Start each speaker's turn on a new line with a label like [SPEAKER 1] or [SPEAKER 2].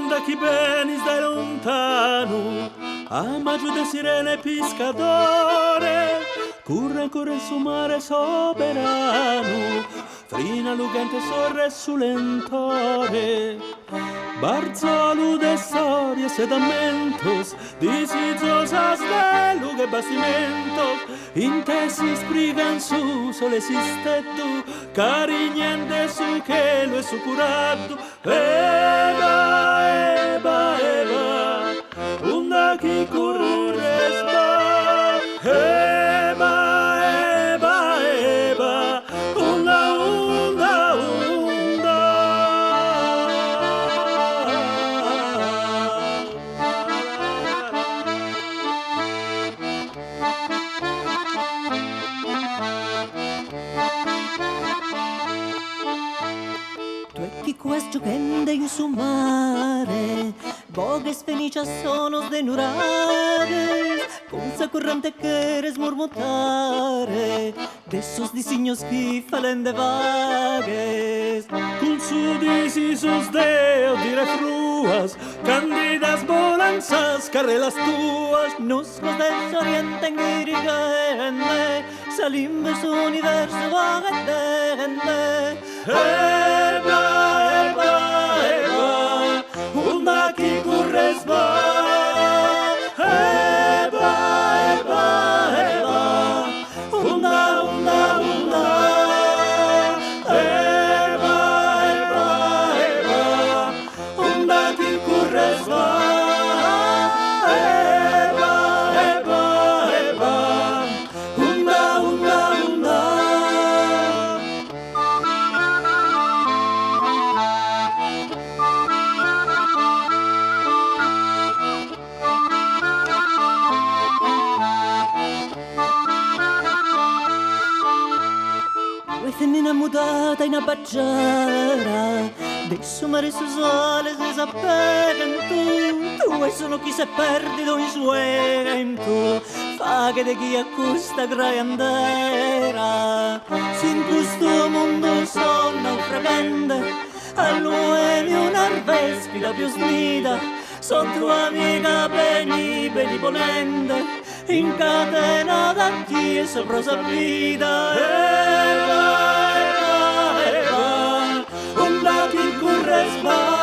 [SPEAKER 1] da chi venis da lontano, amaggio de sirene pescatore, corre su mare soberano, frina lugente sorre su lentore, barzolo de storie sedamentos, disiciosas de lugue bastimentos, intesi sprigan su sole sistetto, carignende su che lo è su curato, eba, unda chi curres va, eba, unda.
[SPEAKER 2] Tu e chi questo gende in su mare, bogues felices sonos de nurares, con sa corrente queres murmutare, de sus disignos qui falen de vagues.
[SPEAKER 1] Con su sus deo dire fruas, candidas bonanzas, carreras tuas,
[SPEAKER 2] Nos del oriente en irigende, salimos universo vagende.
[SPEAKER 1] eba, unda chi curres va, eba, unda, eba, unda chi curres va, eba, unda.
[SPEAKER 2] Femmina mudata in abbacciara, del suo mare su sole si sappegan tu e sono chi se perdido in suento, fa che de chi accusta graiandera, si in questo mondo son naufragante, all'uemi un'arvespida più snida, son tua amica benevolente, in catena da chi è sopra sa vita.
[SPEAKER 1] Eba, unda chi curres va.